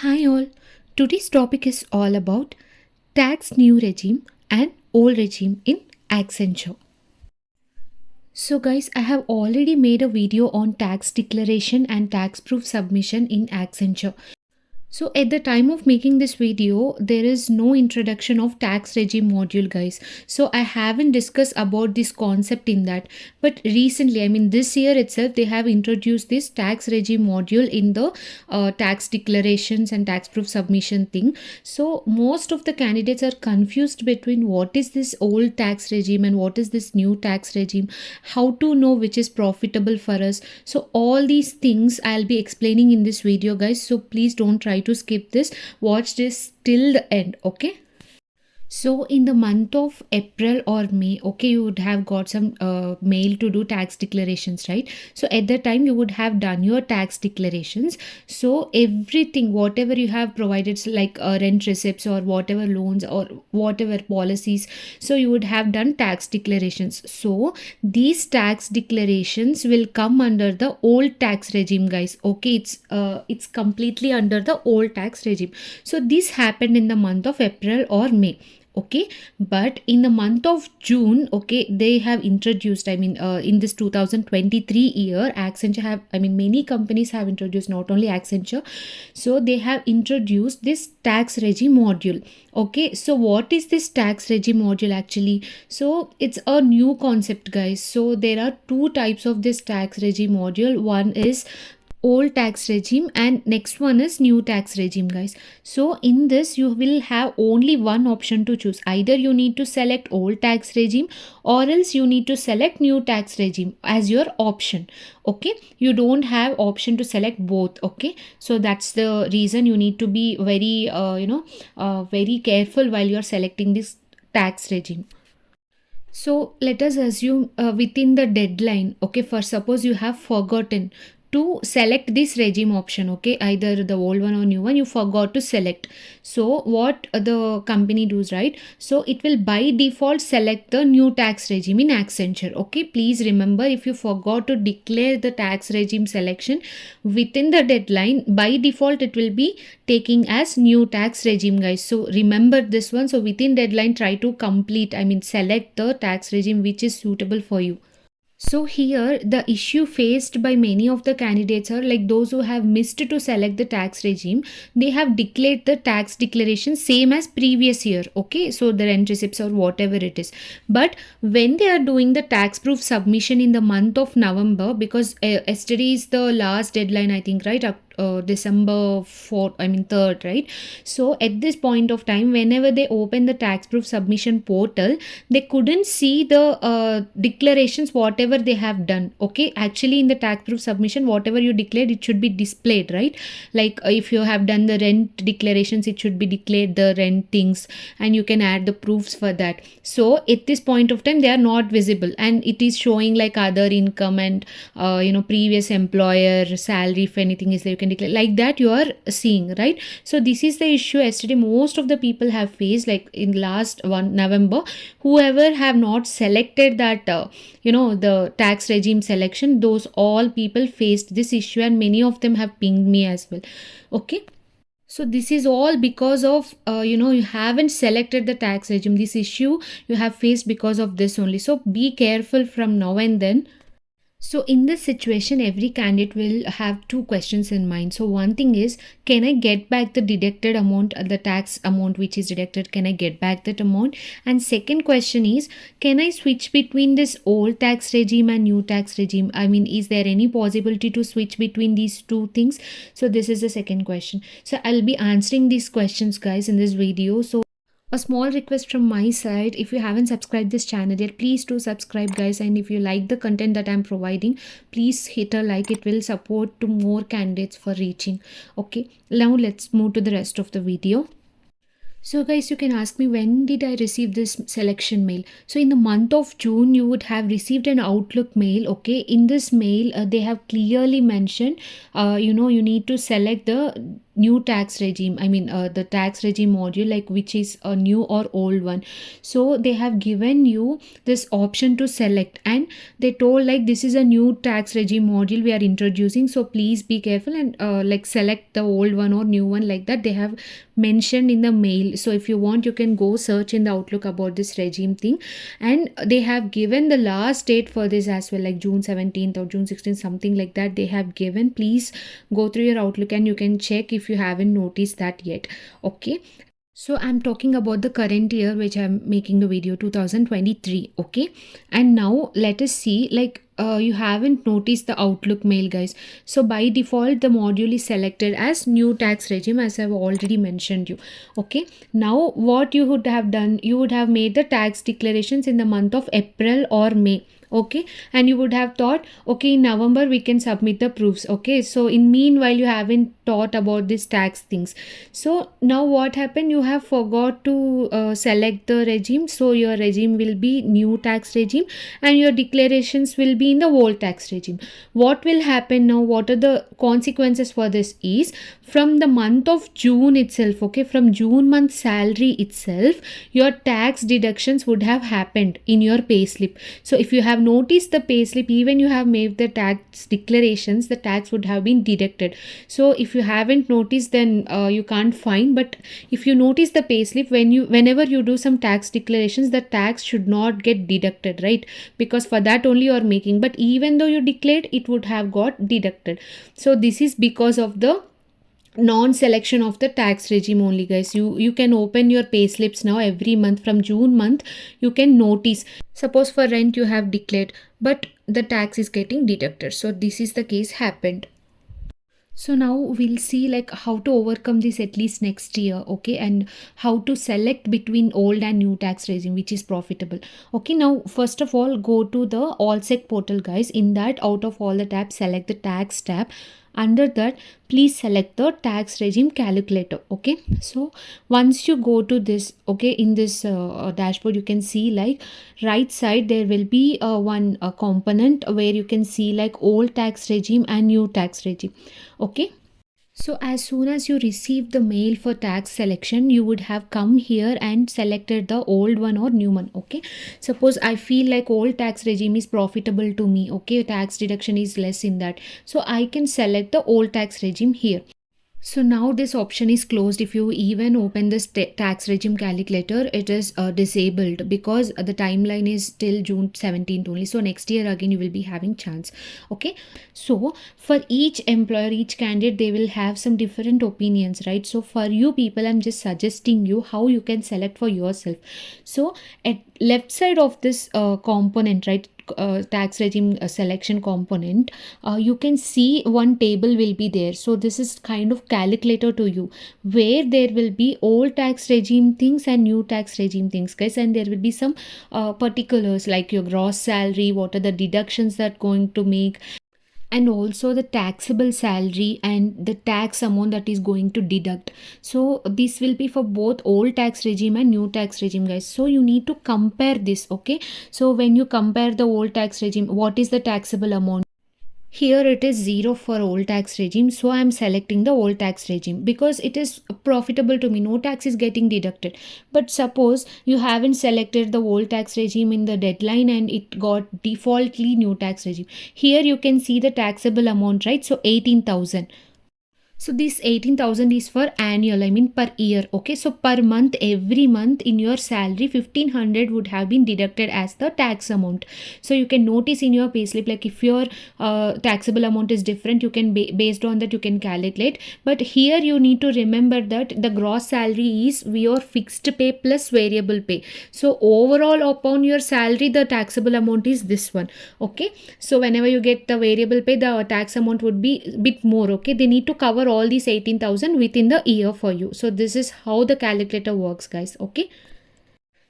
Hi all. Today's topic is all about tax new regime and old regime in Accenture. So guys, I have already made a video on tax declaration and tax proof submission in Accenture. So at the time of making this video, there is no introduction of tax regime module, guys. So I haven't discussed about this concept in that. But recently, I mean this year itself, they have introduced this tax regime module in the tax declarations and tax proof submission thing. So most of the candidates are confused between what is this old tax regime and what is this new tax regime, how to know which is profitable for us. So all these things I'll be explaining in this video, guys. So please don't try to skip this, watch this till the end. Okay, so in the month of April or May, okay, you would have got some mail to do tax declarations, right? So at that time you would have done your tax declarations. So everything, whatever you have provided, like rent receipts or whatever loans or whatever policies, so you would have done tax declarations. So these tax declarations will come under the old tax regime, guys. Okay, it's completely under the old tax regime. So this happened in the month of April or May. Okay, but in the month of June, okay, they have introduced, I mean in this 2023 year, Accenture have, I mean many companies have introduced, not only Accenture. So they have introduced this tax regime module. Okay, so what is this tax regime module actually? So it's a new concept, guys. So there are two types of this tax regime module. One is old tax regime and next one is new tax regime, guys. So in this you will have only one option to choose. Either you need to select old tax regime or else you need to select new tax regime as your option. Okay, you don't have option to select both. Okay, so that's the reason you need to be very very careful while you're selecting this tax regime. So let us assume within the deadline, okay, for suppose you have forgotten to select this regime option, okay, either the old one or new one, you forgot to select. So what the company does, right? So it will by default select the new tax regime in Accenture. Okay, please remember, if you forgot to declare the tax regime selection within the deadline, by default it will be taking as new tax regime, guys. So remember this one. So within deadline, try to complete, I mean select the tax regime which is suitable for you. So here the issue faced by many of the candidates are like those who have missed to select the tax regime. They have declared the tax declaration same as previous year. Okay, so the rent receipts or whatever it is. But when they are doing the tax proof submission in the month of November, because yesterday is the last deadline, I think, right? December 4th, I mean 3rd, right? So at this point of time, whenever they open the tax proof submission portal, they couldn't see the declarations whatever they have done. Okay, actually in the tax proof submission, whatever you declared, it should be displayed, right? Like if you have done the rent declarations, it should be declared the rent things and you can add the proofs for that. So at this point of time, they are not visible and it is showing like other income and previous employer salary, if anything is there, you can declare like that, you are seeing, right? So this is the issue yesterday most of the people have faced, like in last one November, whoever have not selected that the tax regime selection, those all people faced this issue and many of them have pinged me as well. Okay, so this is all because of you haven't selected the tax regime. This issue you have faced because of this only. So be careful from now and then. So in this situation, every candidate will have two questions in mind. So one thing is, can I get back the deducted amount, the tax amount which is deducted, can I get back that amount? And second question is, can I switch between this old tax regime and new tax regime? I mean, is there any possibility to switch between these two things? So this is the second question. So I'll be answering these questions, guys, in this video. So a small request from my side, if you haven't subscribed this channel yet, please do subscribe, guys, and if you like the content that I'm providing, please hit a like. It will support to more candidates for reaching. Okay, now let's move to the rest of the video. So guys, you can ask me when did I receive this selection mail. So in the month of June, you would have received an Outlook mail. Okay, in this mail, they have clearly mentioned, you need to select the new tax regime. I mean, the tax regime module, like which is a new or old one. So they have given you this option to select, and they told like this is a new tax regime module we are introducing. So please be careful and like select the old one or new one, like that. They have mentioned in the mail. So if you want, you can go search in the Outlook about this regime thing, and they have given the last date for this as well, like June 17th or June 16th, something like that they have given. Please go through your Outlook and you can check if you haven't noticed that yet. Okay, so I'm talking about the current year which I'm making the video, 2023. Okay, and now let us see, like you haven't noticed the Outlook mail, guys. So by default the module is selected as new tax regime, as I've already mentioned you. Okay, now what you would have done, you would have made the tax declarations in the month of April or May. Okay, and you would have thought, okay, in November we can submit the proofs. Okay, so in meanwhile you haven't thought about these tax things. So now what happened, you have forgot to select the regime. So your regime will be new tax regime and your declarations will be in the old tax regime. What will happen now, what are the consequences for this is, from the month of June itself, okay, from June month salary itself, your tax deductions would have happened in your payslip. So if you have noticed the payslip, even you have made the tax declarations, the tax would have been deducted. So if you haven't noticed, then you can't find. But if you notice the payslip, whenever you do some tax declarations, the tax should not get deducted, right? Because for that only you are making. But even though you declared, it would have got deducted. So this is because of the non-selection of the tax regime only, guys. You can open your pay slips now every month. From June month you can notice, suppose for rent you have declared but the tax is getting deducted. So this is the case happened. So now we'll see like how to overcome this at least next year. Okay, and how to select between old and new tax regime which is profitable. Okay, now first of all, go to the allsec portal, guys. In that, out of all the tabs, select the tax tab. Under that, please select the tax regime calculator. Okay, so once you go to this, okay, in this dashboard, you can see like right side there will be one component where you can see like old tax regime and new tax regime. Okay, so as soon as you receive the mail for tax selection, you would have come here and selected the old one or new one. Okay, suppose I feel like old tax regime is profitable to me. Okay, tax deduction is less in that, so I can select the old tax regime here. So now this option is closed. If you even open this tax regime calculator, it is disabled because the timeline is till June 17th only. So next year again you will be having chance. Okay, so for each employer, each candidate, they will have some different opinions, right? So for you people, I'm just suggesting you how you can select for yourself. So at left side of this component, right, tax regime selection component, you can see one table will be there. So this is kind of calculator to you, where there will be old tax regime things and new tax regime things, guys. And there will be some particulars like your gross salary, what are the deductions that going to make, and also the taxable salary and the tax amount that is going to deduct. So this will be for both old tax regime and new tax regime, guys. So you need to compare this. Okay, so when you compare the old tax regime, what is the taxable amount? Here it is 0 for old tax regime, so I am selecting the old tax regime because it is profitable to me. No tax is getting deducted. But suppose you haven't selected the old tax regime in the deadline and it got defaultly new tax regime. Here you can see the taxable amount, right? So 18,000. So this 18,000 is for annual, I mean per year. Okay, so per month, every month in your salary, 1,500 would have been deducted as the tax amount. So you can notice in your payslip, like if your taxable amount is different, you can based on that you can calculate. But here you need to remember that the gross salary is your fixed pay plus variable pay. So overall upon your salary, the taxable amount is this one. Okay, so whenever you get the variable pay, the tax amount would be a bit more. Okay, they need to cover all these 18,000 within the year for you. So this is how the calculator works, guys. Okay,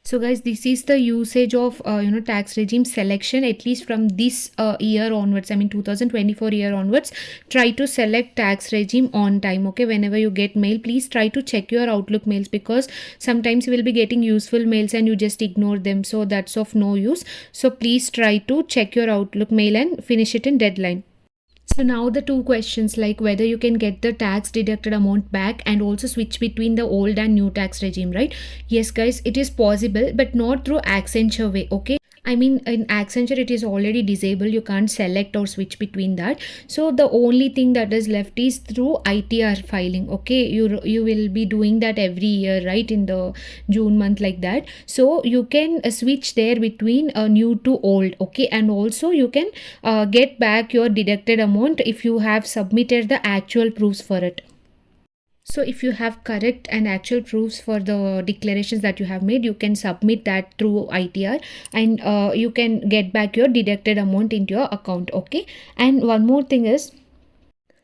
So guys, this is the usage of tax regime selection, at least from this year onwards. I mean 2024 year onwards. Try to select tax regime on time. Okay, whenever you get mail, please try to check your Outlook mails, because sometimes you will be getting useful mails and you just ignore them. So that's of no use. So please try to check your Outlook mail and finish it in deadline. So now the two questions, like whether you can get the tax deducted amount back and also switch between the old and new tax regime, right? Yes guys, it is possible, but not through Accenture way. Okay, I mean in Accenture it is already disabled, you can't select or switch between that. So the only thing that is left is through ITR filing. Okay, you will be doing that every year, right, in the June month, like that. So you can switch there between new to old. Okay, and also you can get back your deducted amount if you have submitted the actual proofs for it. So if you have correct and actual proofs for the declarations that you have made, you can submit that through ITR, and you can get back your deducted amount into your account. Okay, and one more thing is,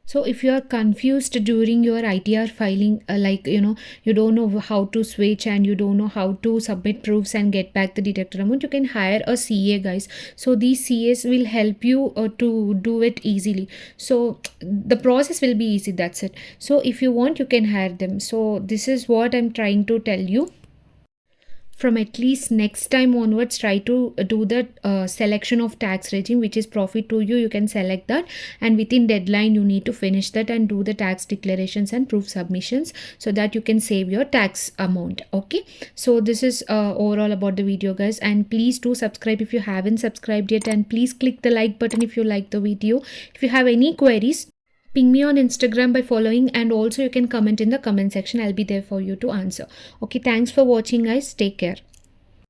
so if you are confused during your ITR filing, like you don't know how to switch and you don't know how to submit proofs and get back the deducted amount, you can hire a CA, guys. So these CAs will help you to do it easily. So the process will be easy, that's it. So if you want, you can hire them. So this is what I'm trying to tell you. From at least next time onwards, try to do the selection of tax regime which is profit to you. You can select that, and within deadline you need to finish that and do the tax declarations and proof submissions, so that you can save your tax amount. Okay, so this is overall about the video, guys, and please do subscribe if you haven't subscribed yet, and please click the like button if you like the video. If you have any queries, ping me on Instagram by following, and also you can comment in the comment section. I'll be there for you to answer. Okay, thanks for watching, guys. Take care.